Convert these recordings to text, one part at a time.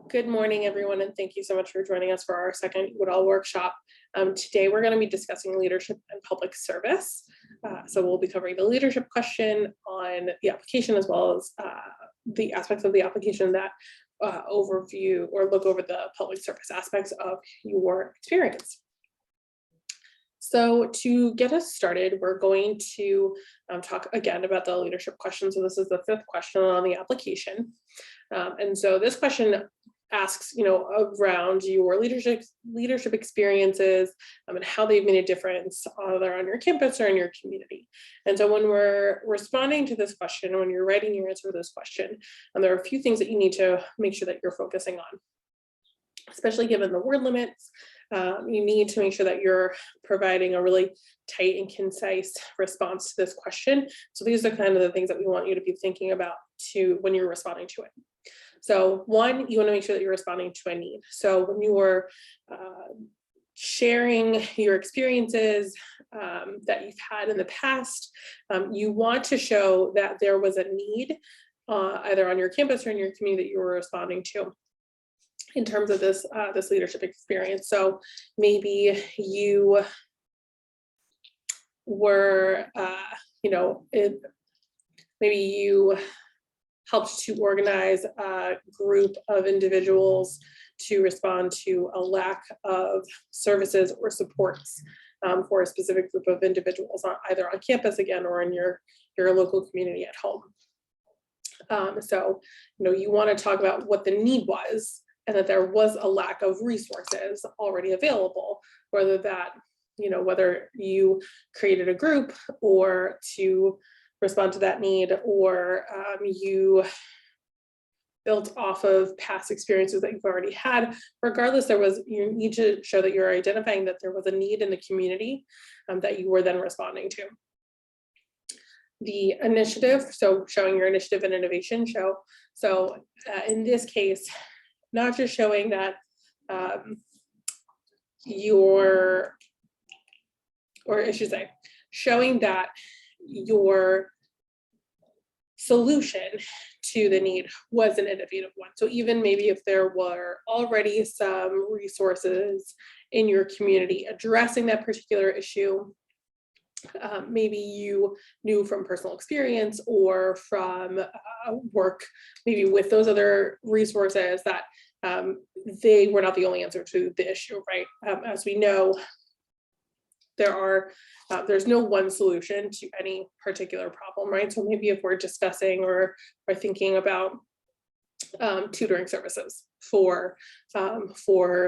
Good morning, everyone, and thank you so much for joining us for our second Udall Workshop. Today, we're going to be discussing leadership and public service. So we'll be covering the leadership question on the application, as well as the aspects of the application that overview or look over the public service aspects of your experience. So to get us started, we're going to talk again about the leadership question. So this is the fifth question on the application. And so this question asks, around your leadership experiences and how they've made a difference either on your campus or in your community. And so when we're responding to this question, when you're writing your answer to this question, there are a few things that you need to make sure that you're focusing on, especially given the word limits. You need to make sure that you're providing a really tight and concise response to this question. So these are kind of the things that we want you to be thinking about when you're responding to it. So one, you want to make sure that you're responding to a need. So when you're sharing your experiences that you've had in the past, you want to show that there was a need either on your campus or in your community that you were responding to in terms of this leadership experience. So maybe you were, maybe you helped to organize a group of individuals to respond to a lack of services or supports for a specific group of individuals, either on campus again or in your local community at home. So you want to talk about what the need was and that there was a lack of resources already available, whether you created a group or to respond to that need, or you built off of past experiences that you've already had. Regardless, you need to show that you're identifying that there was a need in the community that you were then responding to. The initiative, so showing your initiative and innovation show. So in this case, not just showing that showing that your solution to the need was an innovative one. So even maybe if there were already some resources in your community addressing that particular issue, maybe you knew from personal experience or from work, maybe with those other resources, that they were not the only answer to the issue, right? As we know, there's no one solution to any particular problem, right? So maybe if we're discussing or thinking about tutoring services for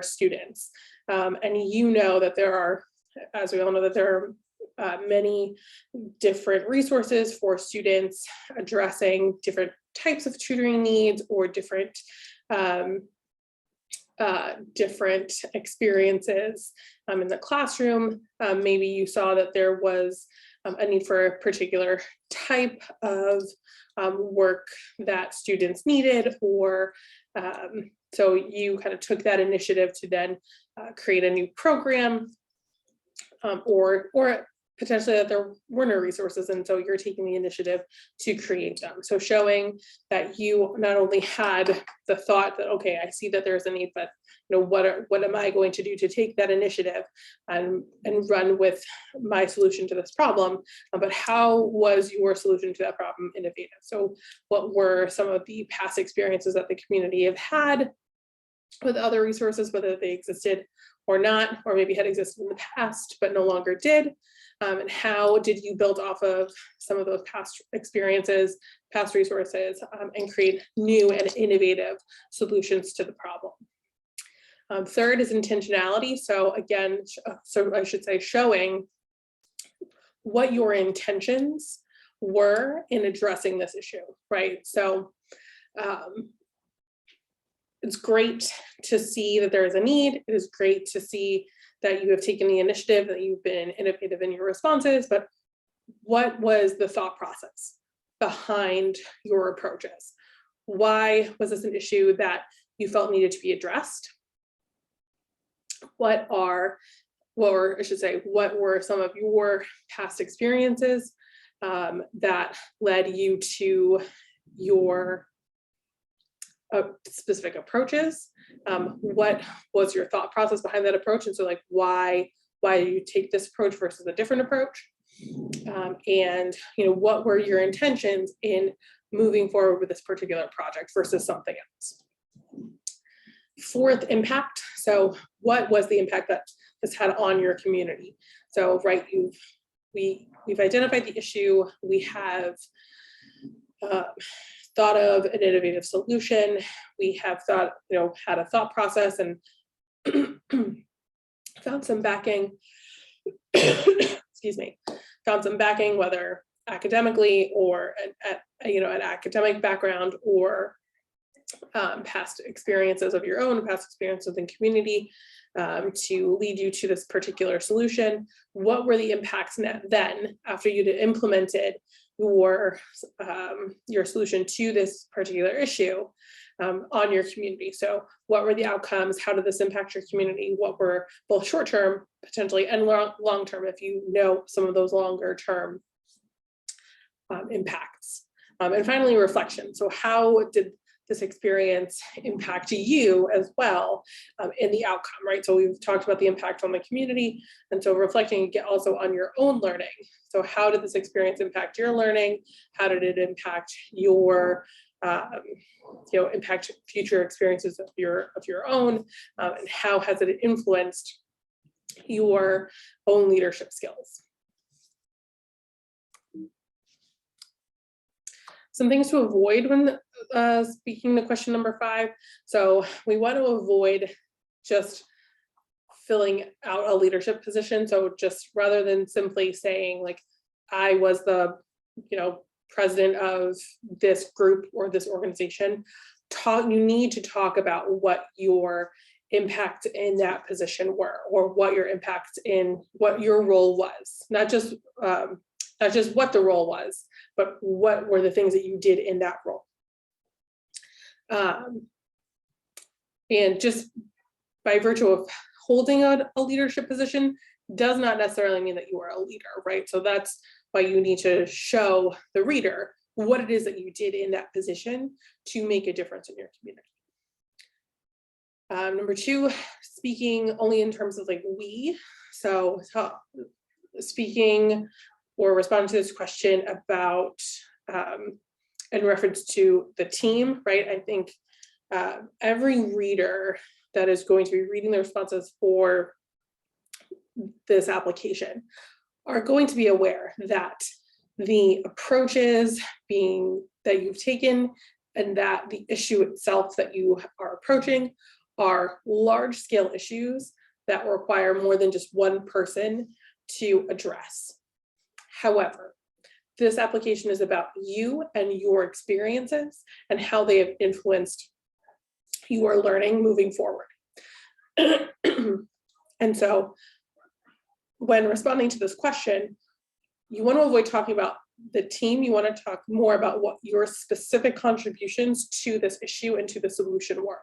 students, and that there are, as we all know, that there are many different resources for students addressing different types of tutoring needs or different experiences in the classroom. Maybe you saw that there was a need for a particular type of work that students needed, or so you kind of took that initiative to then create a new program, or potentially that there were no resources, and so you're taking the initiative to create them. So showing that you not only had the thought that, okay, I see that there's a need, but what am I going to do to take that initiative and run with my solution to this problem, but how was your solution to that problem innovative? So what were some of the past experiences that the community have had with other resources, whether they existed or not, or maybe had existed in the past but no longer did? And how did you build off of some of those past experiences, past resources, and create new and innovative solutions to the problem? Third is intentionality. So again, I should say showing what your intentions were in addressing this issue, right? So it's great to see that there is a need. It is great to see that you have taken the initiative, that you've been innovative in your responses, but what was the thought process behind your approaches? Why was this an issue that you felt needed to be addressed? What were some of your past experiences that led you to your specific approaches. What was your thought process behind that approach? And so like, why do you take this approach versus a different approach? And what were your intentions in moving forward with this particular project versus something else? Fourth, impact. So what was the impact that this had on your community? So, right, we've identified the issue. We have thought of an innovative solution. We have thought, had a thought process and found some backing. Excuse me. Found some backing, whether academically or an academic background or past experiences of your own, past experiences in community, to lead you to this particular solution. What were the impacts then after you'd implemented your solution to this particular issue on your community? So what were the outcomes? How did this impact your community? What were both short-term potentially and long-term, if you know some of those longer-term impacts? And finally, reflection. So how did this experience impact you as well in the outcome, right? So we've talked about the impact on the community, and so reflecting also on your own learning. So how did this experience impact your learning? How did it impact your impact future experiences of your own, and how has it influenced your own leadership skills? Some things to avoid when speaking to question number 5. So we want to avoid just filling out a leadership position. So just rather than simply saying like, I was the, president of this group or this organization, you need to talk about what your impact in that position were, or what your impact in what your role was, not just what the role was, but what were the things that you did in that role. And just by virtue of holding a leadership position does not necessarily mean that you are a leader, right? So that's why you need to show the reader what it is that you did in that position to make a difference in your community. Number 2, speaking only in terms of like we. So speaking or responding to this question about in reference to the team, right? I think every reader that is going to be reading the responses for this application are going to be aware that the approaches that you've taken and that the issue itself that you are approaching are large-scale issues that require more than just one person to address. However, this application is about you and your experiences and how they have influenced your learning moving forward. And so when responding to this question, you want to avoid talking about the team. You want to talk more about what your specific contributions to this issue and to the solution were.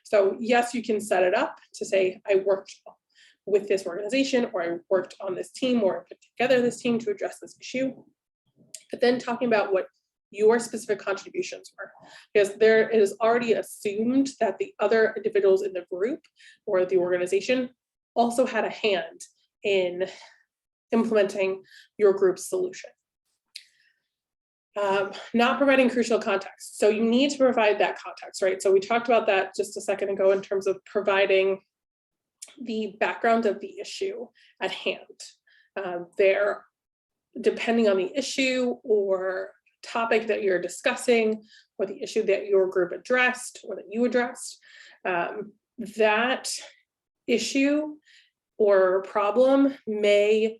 So yes, you can set it up to say, I worked with this organization, or I worked on this team, or I put together this team to address this issue. But then talking about what your specific contributions were, because it is already assumed that the other individuals in the group or the organization also had a hand in implementing your group's solution. Not providing crucial context. So you need to provide that context, right? So we talked about that just a second ago in terms of providing the background of the issue at hand. Depending on the issue or topic that you're discussing, or the issue that your group addressed or that you addressed, that issue or problem may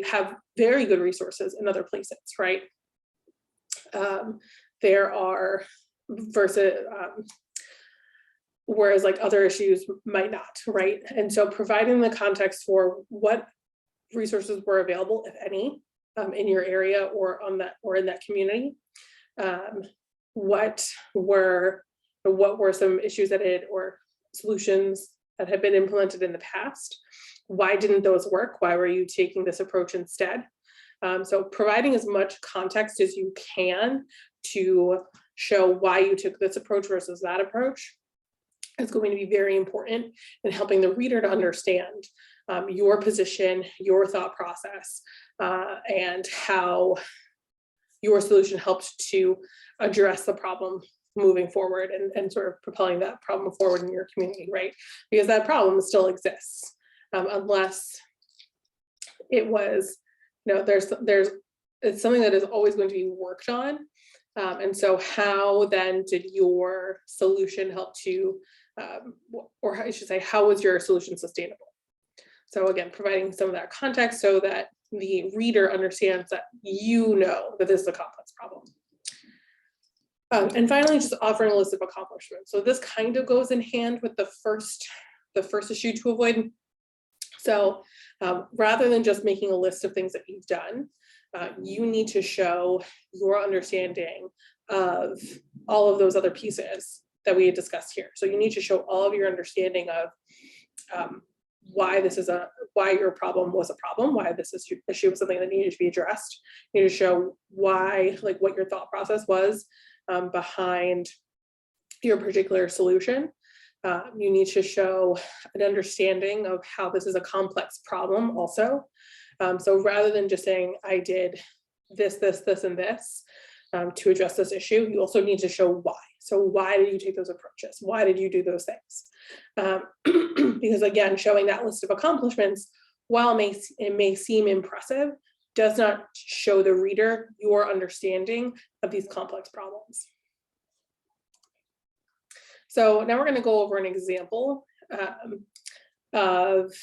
have very good resources in other places, right? There are whereas like other issues might not, right? And so providing the context for what resources were available, if any, in your area or in that community, what were some issues or solutions that had been implemented in the past? Why didn't those work? Why were you taking this approach instead? So providing as much context as you can to show why you took this approach versus that approach is going to be very important in helping the reader to understand your position, your thought process, and how your solution helped to address the problem moving forward and sort of propelling that problem forward in your community, right? Because that problem still exists unless it was, it's something that is always going to be worked on. And so how then did your solution help to, or I should say, how was your solution sustainable? So again, providing some of that context so that the reader understands that that this is a complex problem. And finally, just offering a list of accomplishments. So this kind of goes in hand with the first issue to avoid. So rather than just making a list of things that you've done, you need to show your understanding of all of those other pieces that we had discussed here. So you need to show all of your understanding of why your problem was a problem, why this issue was something that needed to be addressed. You need to show why, like what your thought process was behind your particular solution. You need to show an understanding of how this is a complex problem also. So rather than just saying, I did this, and this to address this issue, you also need to show why. So why did you take those approaches? Why did you do those things? Because again, showing that list of accomplishments, while it may seem impressive, does not show the reader your understanding of these complex problems. So now we're going to go over an example of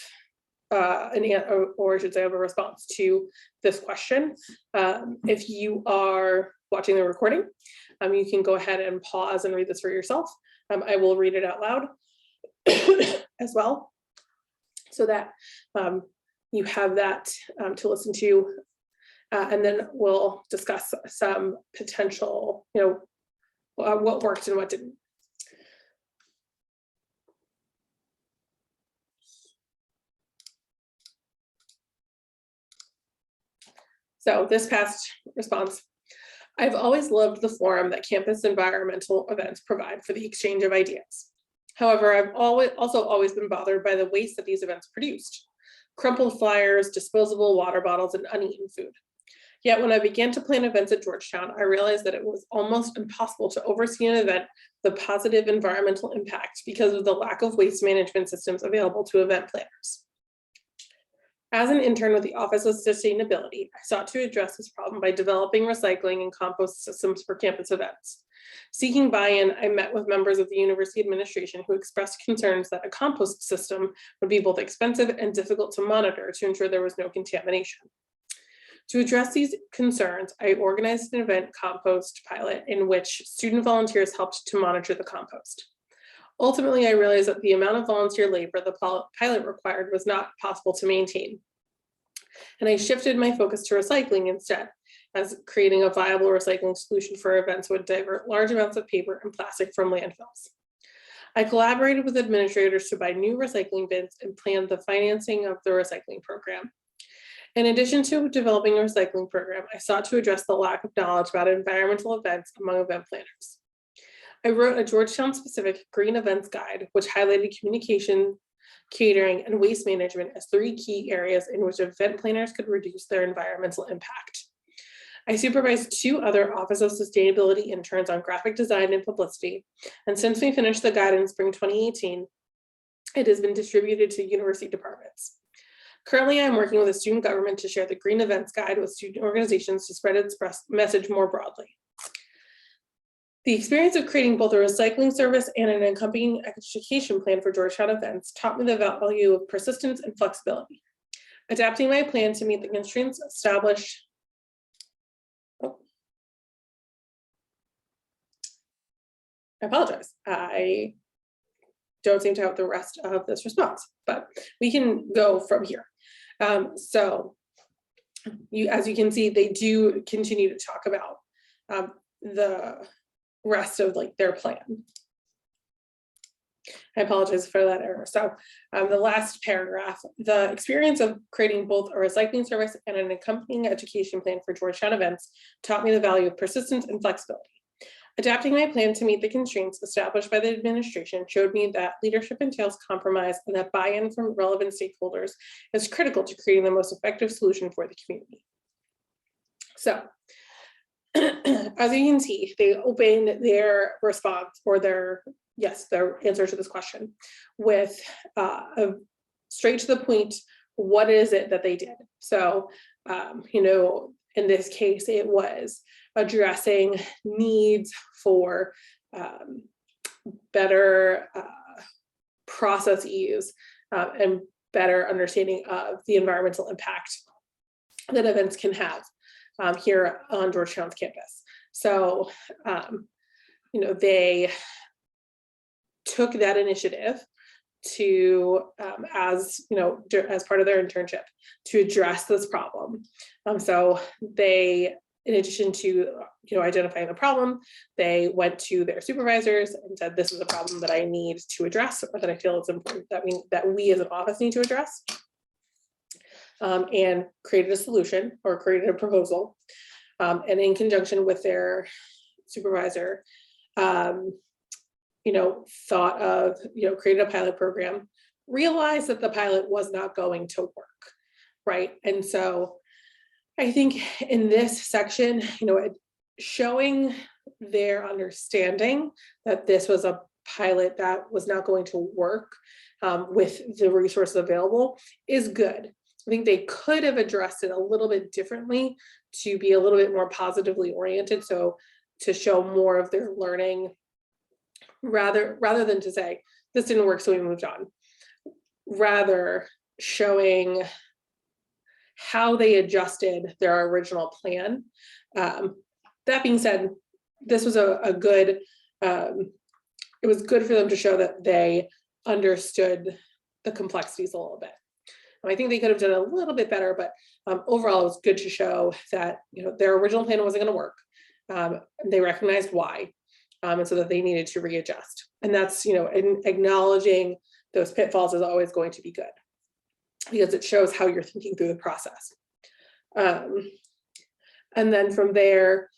or I should say of a response to this question. If you are watching the recording, you can go ahead and pause and read this for yourself. I will read it out loud as well, so that you have that to listen to, and then we'll discuss some potential, what worked and what didn't. So this past response: I've always loved the forum that campus environmental events provide for the exchange of ideas. However, I've also always been bothered by the waste that these events produced: crumpled flyers, disposable water bottles, and uneaten food. Yet when I began to plan events at Georgetown, I realized that it was almost impossible to oversee an event with a positive environmental impact because of the lack of waste management systems available to event planners. As an intern with the Office of Sustainability, I sought to address this problem by developing recycling and compost systems for campus events. Seeking buy-in, I met with members of the university administration who expressed concerns that a compost system would be both expensive and difficult to monitor to ensure there was no contamination. To address these concerns, I organized an event compost pilot in which student volunteers helped to monitor the compost. Ultimately, I realized that the amount of volunteer labor the pilot required was not possible to maintain. And I shifted my focus to recycling instead, as creating a viable recycling solution for events would divert large amounts of paper and plastic from landfills. I collaborated with administrators to buy new recycling bins and planned the financing of the recycling program. In addition to developing a recycling program, I sought to address the lack of knowledge about environmental events among event planners. I wrote a Georgetown-specific green events guide, which highlighted communication, catering, and waste management as 3 key areas in which event planners could reduce their environmental impact. I supervised 2 other Office of Sustainability interns on graphic design and publicity, and since we finished the guide in spring 2018, it has been distributed to university departments. Currently, I'm working with a student government to share the green events guide with student organizations to spread its message more broadly. The experience of creating both a recycling service and an accompanying education plan for Georgetown events taught me the value of persistence and flexibility. Adapting my plan to meet the constraints established. I apologize. I don't seem to have the rest of this response, but we can go from here. So as you can see, they do continue to talk about the rest of their plan. I apologize for that error. So the last paragraph: the experience of creating both a recycling service and an accompanying education plan for Georgetown events taught me the value of persistence and flexibility. Adapting my plan to meet the constraints established by the administration showed me that leadership entails compromise and that buy-in from relevant stakeholders is critical to creating the most effective solution for the community. So, as you can see, they opened their response or their answer to this question with a straight to the point, what is it that they did? So, in this case, it was addressing needs for better processes and better understanding of the environmental impact that events can have here on Georgetown's campus. So, they took that initiative to, as part of their internship, to address this problem. So they, in addition to identifying the problem, they went to their supervisors and said, "This is a problem that I need to address, or that I feel it's important that we as an office need to address," and created a solution or created a proposal. And in conjunction with their supervisor, thought of, created a pilot program, realized that the pilot was not going to work, right? And so I think in this section, showing their understanding that this was a pilot that was not going to work with the resources available is good. I think they could have addressed it a little bit differently to be a little bit more positively oriented. So to show more of their learning rather than to say, this didn't work, so we moved on. Rather showing how they adjusted their original plan. That being said, this was a good, it was good for them to show that they understood the complexities a little bit. I think they could have done a little bit better, but overall it was good to show that their original plan wasn't going to work. They recognized why, and so that they needed to readjust. And that's, acknowledging those pitfalls is always going to be good, because it shows how you're thinking through the process. And then from there,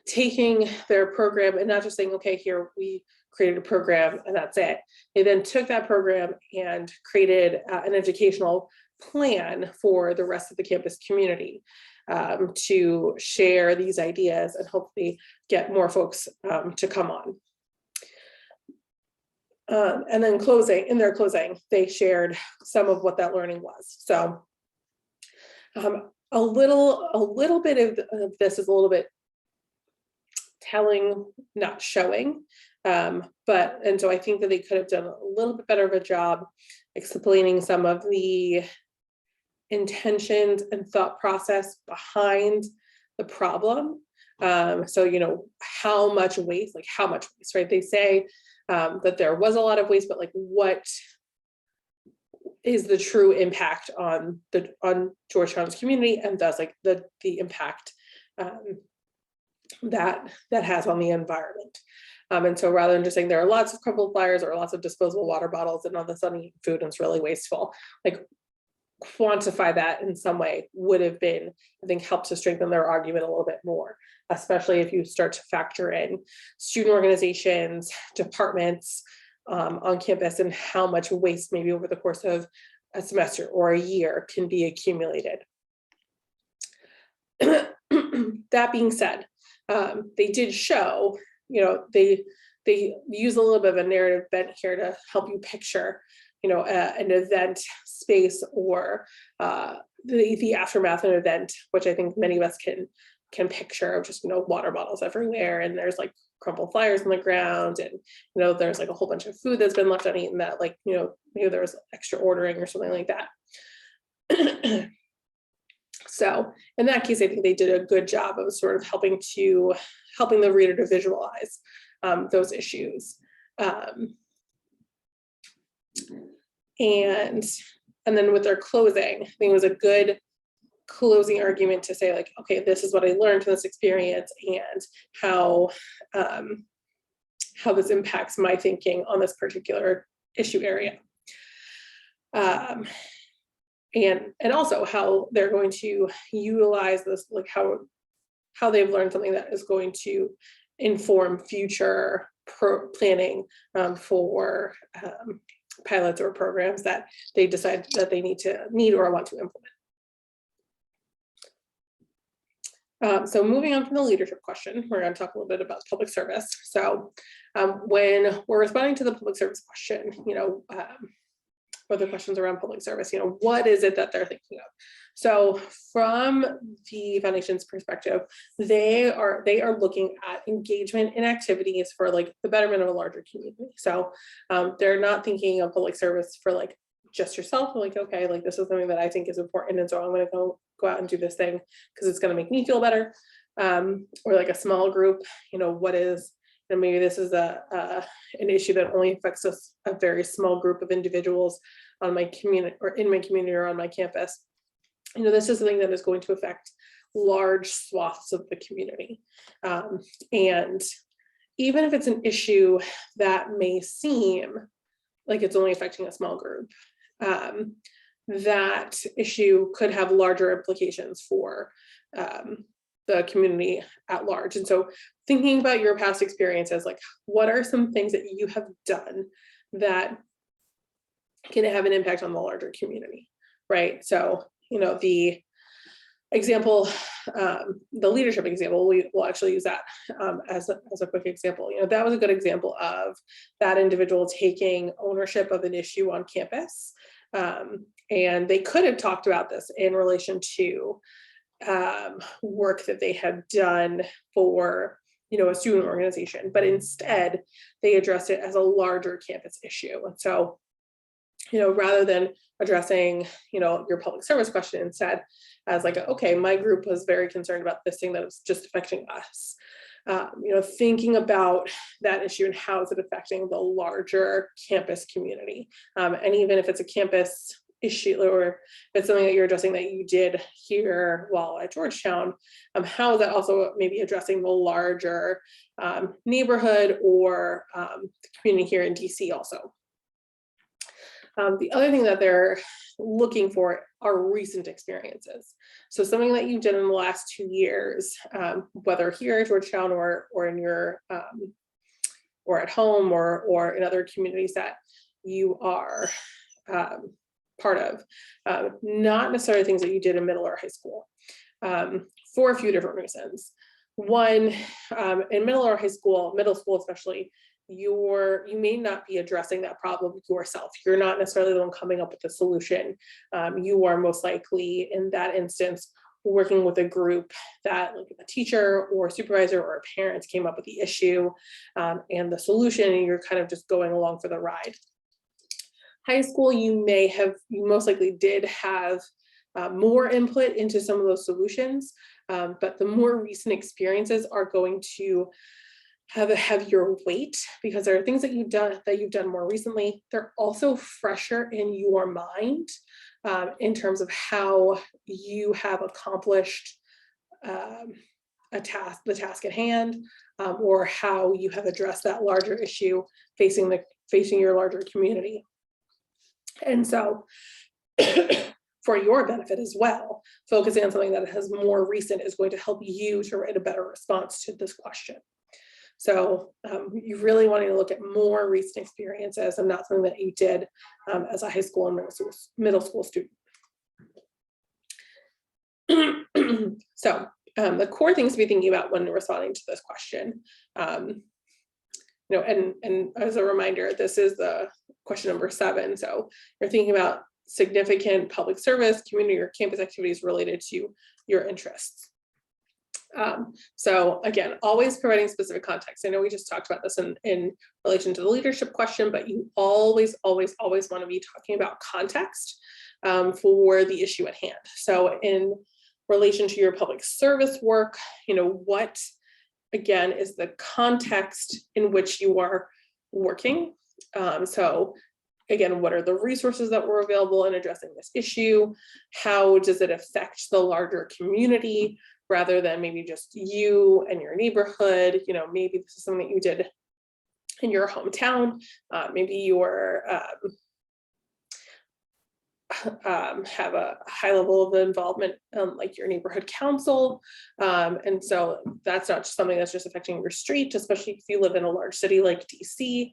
taking their program and not just saying, okay, here we created a program and that's it. They then took that program and created an educational plan for the rest of the campus community to share these ideas and hopefully get more folks to come on. And then in their closing, they shared some of what that learning was. So a little bit of this is a little bit telling, not showing. And so I think that they could have done a little bit better of a job explaining some of the intentions and thought process behind the problem. So, how much waste, right? They say that there was a lot of waste, but what is the true impact on Georgetown's community, and thus the impact that has on the environment. And so rather than just saying there are lots of crumpled flyers or lots of disposable water bottles and all of a sudden you eat food and it's really wasteful, quantify that in some way would have been, I think, helped to strengthen their argument a little bit more, especially if you start to factor in student organizations, departments on campus, and how much waste maybe over the course of a semester or a year can be accumulated. That being said, they did show, they use a little bit of a narrative bent here to help you picture, an event space or the aftermath of an event, which I think many of us can picture, of just, water bottles everywhere, and there's crumpled flyers on the ground, and there's a whole bunch of food that's been left uneaten that maybe there was extra ordering or something like that. So in that case, I think they did a good job of sort of helping the reader to visualize those issues. And then with their closing, I think it was a good closing argument to say okay, this is what I learned from this experience and how this impacts my thinking on this particular issue area. And also how they're going to utilize this, how they've learned something that is going to inform future planning for pilots or programs that they decide that they need or want to implement. So moving on from the leadership question, we're going to talk a little bit about public service. So when we're responding to the public service question, or the questions around public service, what is it that they're thinking of? So from the foundation's perspective, they are looking at engagement in activities for like the betterment of a larger community. So they're not thinking of public service for like just yourself, like, okay, like this is something that I think is important, and so I'm going to go out and do this thing because it's going to make me feel better. Or like a small group, what is, maybe this is an issue that only affects a very small group of individuals on my community or in my community or on my campus. This is something that is going to affect large swaths of the community. And even if it's an issue that may seem like it's only affecting a small group, that issue could have larger implications for the community at large. And so thinking about your past experiences, like what are some things that you have done that can have an impact on the larger community, right? So, the example, the leadership example, we will actually use that as a quick example. That was a good example of that individual taking ownership of an issue on campus. And they could have talked about this in relation to work that they had done for a student organization, but instead they addressed it as a larger campus issue. And so rather than addressing your public service question, instead as like, okay, my group was very concerned about this thing that was just affecting us, thinking about that issue and how is it affecting the larger campus community, and even if it's a campus issue or if it's something that you're addressing that you did here while at Georgetown, how is that also maybe addressing the larger neighborhood or the community here in DC also. The other thing that they're looking for are recent experiences. So something that you did in the last 2 years, whether here at Georgetown or in your or at home or in other communities that you are part of, not necessarily things that you did in middle or high school, for a few different reasons. One, in middle or high school, middle school especially, you may not be addressing that problem yourself. You're not necessarily the one coming up with the solution. You are most likely in that instance working with a group that like a teacher or a supervisor or a parent came up with the issue and the solution, and you're kind of just going along for the ride. High school, you most likely did have more input into some of those solutions, but the more recent experiences are going to have a heavier weight because there are things that you've done more recently. They're also fresher in your mind in terms of how you have accomplished the task at hand, or how you have addressed that larger issue facing your larger community. And so for your benefit as well, focusing on something that has more recent is going to help you to write a better response to this question. So you really want to look at more recent experiences and not something that you did as a high school and middle school student. So the core things to be thinking about when responding to this question, and as a reminder, this is the question number 7. So you're thinking about significant public service, community, or campus activities related to your interests. So again, always providing specific context. I know we just talked about this in relation to the leadership question, but you always want to be talking about context for the issue at hand. So in relation to your public service work, what, again, is the context in which you are working? So again, what are the resources that were available in addressing this issue? How does it affect the larger community rather than maybe just you and your neighborhood? Maybe this is something that you did in your hometown. Maybe you're have a high level of involvement, like your neighborhood council. And so that's not just something that's just affecting your street, especially if you live in a large city like DC.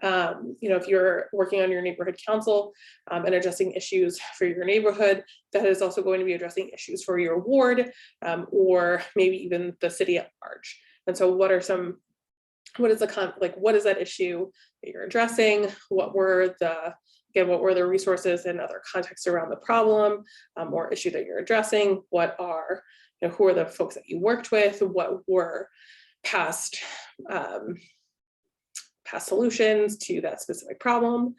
If you're working on your neighborhood council and addressing issues for your neighborhood, that is also going to be addressing issues for your ward, or maybe even the city at large. And so what is that issue that you're addressing? What were the resources and other contexts around the problem or issue that you're addressing? Who are the folks that you worked with? What were past solutions to that specific problem?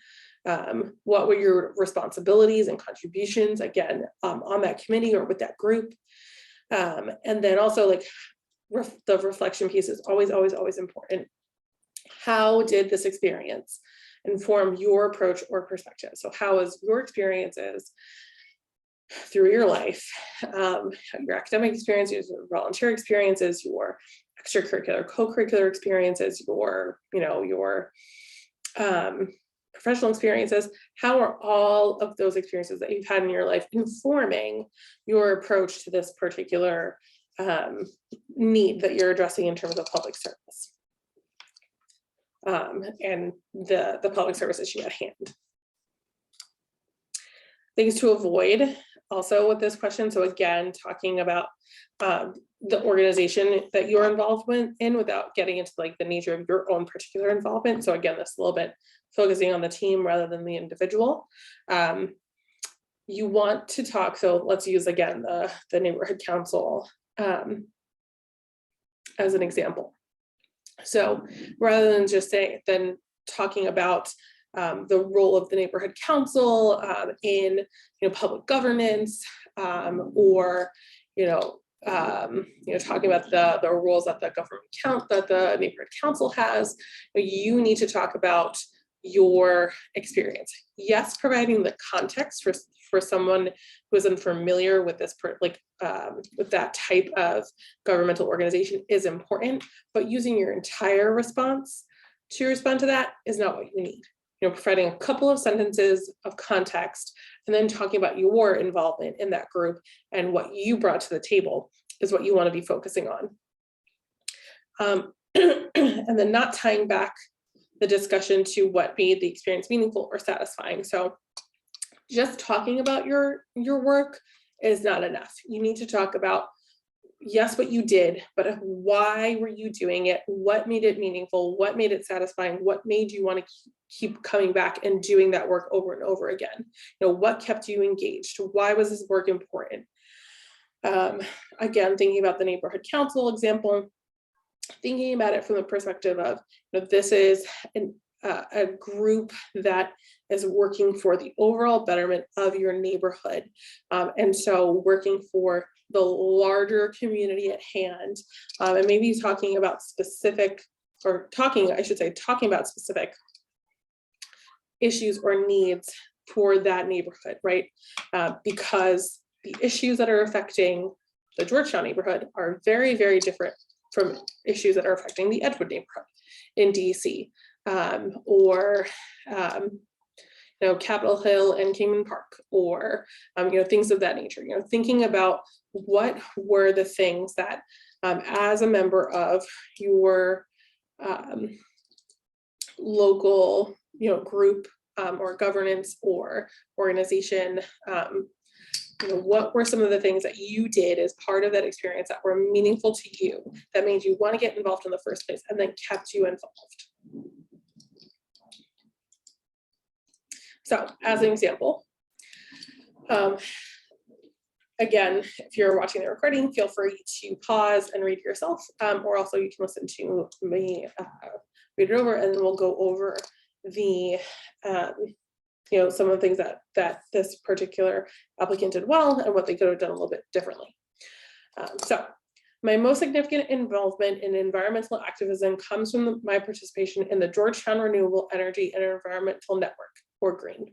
What were your responsibilities and contributions, again, on that committee or with that group? And then also, like, the reflection piece is always, always, always important. How did this experience inform your approach or perspective? So how has your experiences through your life, your academic experiences, your volunteer experiences, your extracurricular, co-curricular experiences, your professional experiences, how are all of those experiences that you've had in your life informing your approach to this particular need that you're addressing in terms of public service and the public service issue at hand? Things to avoid also with this question. So again, talking about the organization that you're involved in without getting into like the nature of your own particular involvement. So again, this a little bit focusing on the team rather than the individual. You want to talk, so let's use again the neighborhood council as an example. So rather than just talking about the role of the neighborhood council in public governance, or talking about the roles that the neighborhood council has, you need to talk about your experience. Yes, providing the context for someone who is unfamiliar with this, with that type of governmental organization is important, but using your entire response to respond to that is not what you need. Providing a couple of sentences of context and then talking about your involvement in that group and what you brought to the table is what you want to be focusing on. And then not tying back the discussion to what made the experience meaningful or satisfying. So just talking about your work is not enough. You need to talk about, yes, what you did, but why were you doing it? What made it meaningful? What made it satisfying? What made you want to keep coming back and doing that work over and over again? What kept you engaged? Why was this work important? Again, thinking about the neighborhood council example, thinking about it from the perspective of, this is a group that is working for the overall betterment of your neighborhood. And so working for the larger community at hand, and maybe talking about specific issues or needs for that neighborhood, right? Because the issues that are affecting the Georgetown neighborhood are very, very different from issues that are affecting the Edgewood neighborhood in DC, or Capitol Hill and Kingman Park, or things of that nature. Thinking about what were the things that, as a member of your local group or governance or organization, what were some of the things that you did as part of that experience that were meaningful to you, that made you want to get involved in the first place and then kept you involved? So as an example, again, if you're watching the recording, feel free to pause and read yourself, or also you can listen to me read it over, and then we'll go over the some of the things that this particular applicant did well and what they could have done a little bit differently. So my most significant involvement in environmental activism comes from my participation in the Georgetown Renewable Energy and Environmental Network, or GREEN.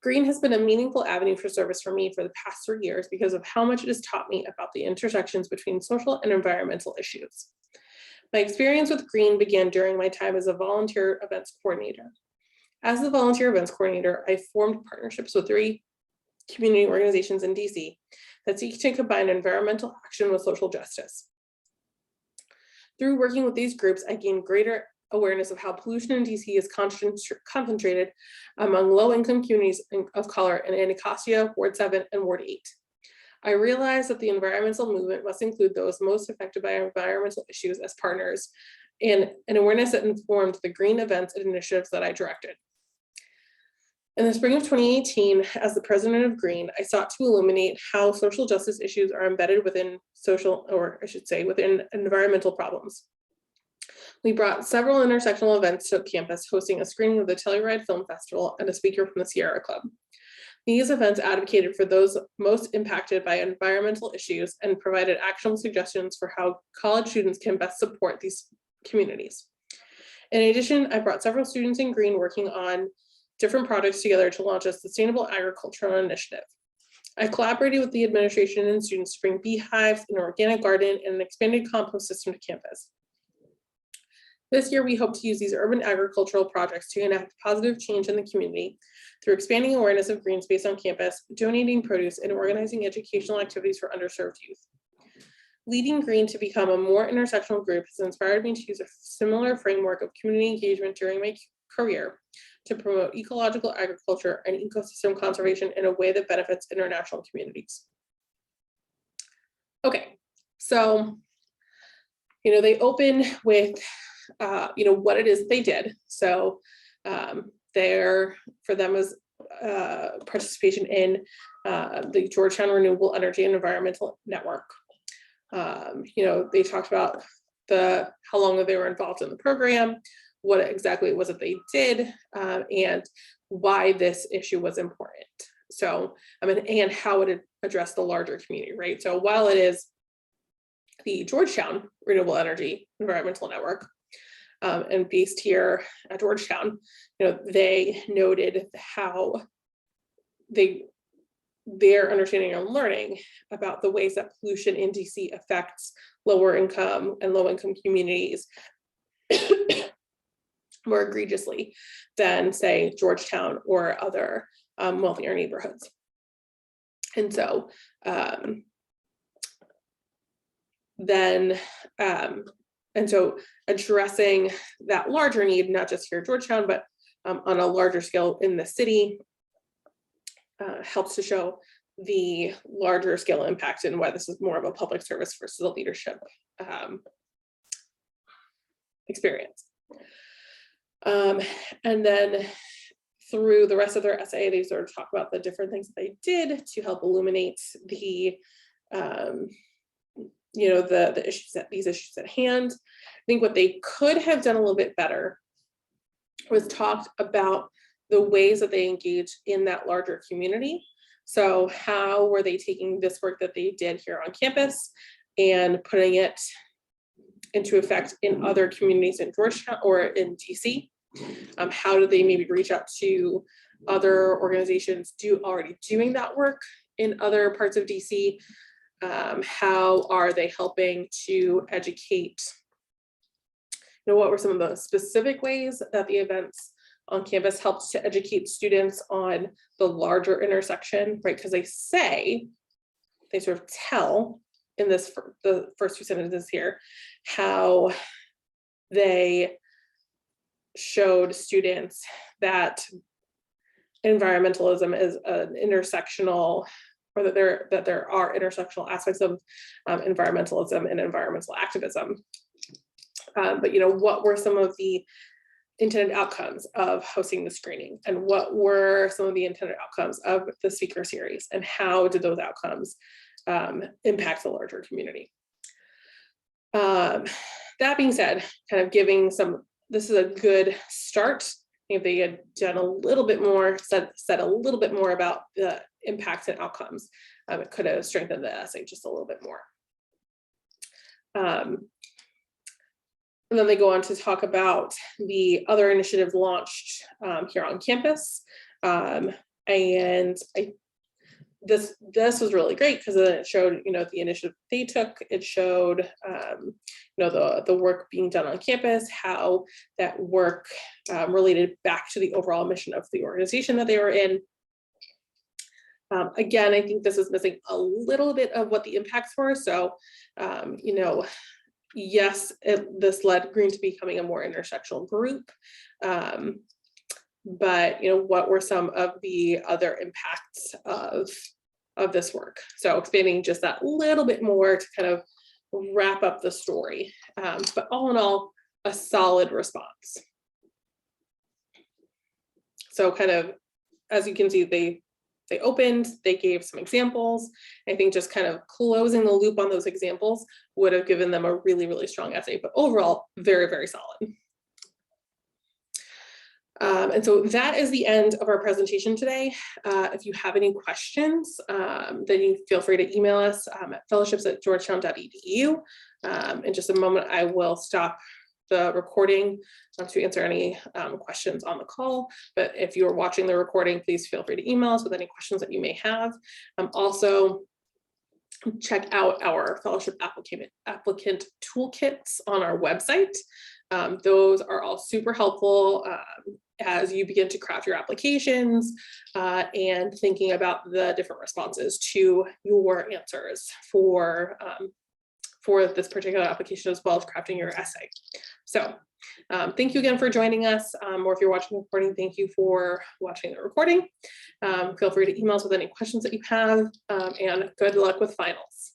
GREEN has been a meaningful avenue for service for me for the past 3 years because of how much it has taught me about the intersections between social and environmental issues. My experience with GREEN began during my time as a volunteer events coordinator. As the volunteer events coordinator, I formed partnerships with 3 community organizations in DC that seek to combine environmental action with social justice. Through working with these groups, I gained greater awareness of how pollution in DC is concentrated among low-income communities of color in Anacostia, Ward 7, and Ward 8. I realized that the environmental movement must include those most affected by environmental issues as partners, and an awareness that informed the green events and initiatives that I directed. In the spring of 2018, as the president of Green, I sought to illuminate how social justice issues are embedded within within environmental problems. We brought several intersectional events to campus, hosting a screening of the Telluride Film Festival and a speaker from the Sierra Club. These events advocated for those most impacted by environmental issues and provided actionable suggestions for how college students can best support these communities. In addition, I brought several students in Green working on different projects together to launch a sustainable agricultural initiative. I collaborated with the administration and students to bring beehives, an organic garden, and an expanded compost system to campus. This year, we hope to use these urban agricultural projects to enact positive change in the community through expanding awareness of green space on campus, donating produce, and organizing educational activities for underserved youth. Leading Green to become a more intersectional group has inspired me to use a similar framework of community engagement during my career to promote ecological agriculture and ecosystem conservation in a way that benefits international communities. Okay, so, they open with, what it is that they did. So for them was participation in the Georgetown Renewable Energy and Environmental Network. They talked about how long they were involved in the program, what exactly it was that they did, and why this issue was important. So, and how it addressed the larger community, right? So while it is the Georgetown Renewable Energy Environmental Network, and based here at Georgetown, they noted how their understanding and learning about the ways that pollution in DC affects lower income and low income communities more egregiously than, say, Georgetown or other wealthier neighborhoods. And so addressing that larger need, not just here at Georgetown, but on a larger scale in the city, helps to show the larger scale impact and why this is more of a public service versus a leadership experience. And then through the rest of their essay, they sort of talk about the different things that they did to help illuminate the these issues at hand. I think what they could have done a little bit better was talked about the ways that they engage in that larger community. So how were they taking this work that they did here on campus and putting it into effect in other communities in Georgetown or in DC? How do they maybe reach out to other organizations already doing that work in other parts of DC? How are they helping to educate? What were some of the specific ways that the events on campus helped to educate students on the larger intersection, right? Because they sort of tell in the first 2 sentences here, how they showed students that environmentalism is an intersectional, or that there are intersectional aspects of environmentalism and environmental activism. But what were some of the intended outcomes of hosting the screening, and what were some of the intended outcomes of the speaker series, and how did those outcomes impact the larger community? That being said, kind of giving this is a good start. If they had done a little bit more, said a little bit more about the impacts and outcomes, it could have strengthened the essay just a little bit more. And then they go on to talk about the other initiatives launched here on campus. And this was really great because then it showed, the initiative they took. It showed, the work being done on campus, how that work related back to the overall mission of the organization that they were in. Again, I think this is missing a little bit of what the impacts were. So, yes, this led Green to becoming a more intersectional group. But, what were some of the other impacts of this work? So expanding just that little bit more to kind of wrap up the story. But all in all, a solid response. So kind of, as you can see, they opened, they gave some examples. I think just kind of closing the loop on those examples would have given them a really, really strong essay, but overall, very, very solid. And so that is the end of our presentation today. If you have any questions, then you feel free to email us at fellowships@georgetown.edu. In just a moment, I will stop the recording to answer any questions on the call. But if you're watching the recording, please feel free to email us with any questions that you may have. Also, check out our fellowship applicant toolkits on our website. Those are all super helpful as you begin to craft your applications and thinking about the different responses to your answers for this particular application, as well as crafting your essay. So thank you again for joining us, or if you're watching the recording, thank you for watching the recording. Feel free to email us with any questions that you have, and good luck with finals.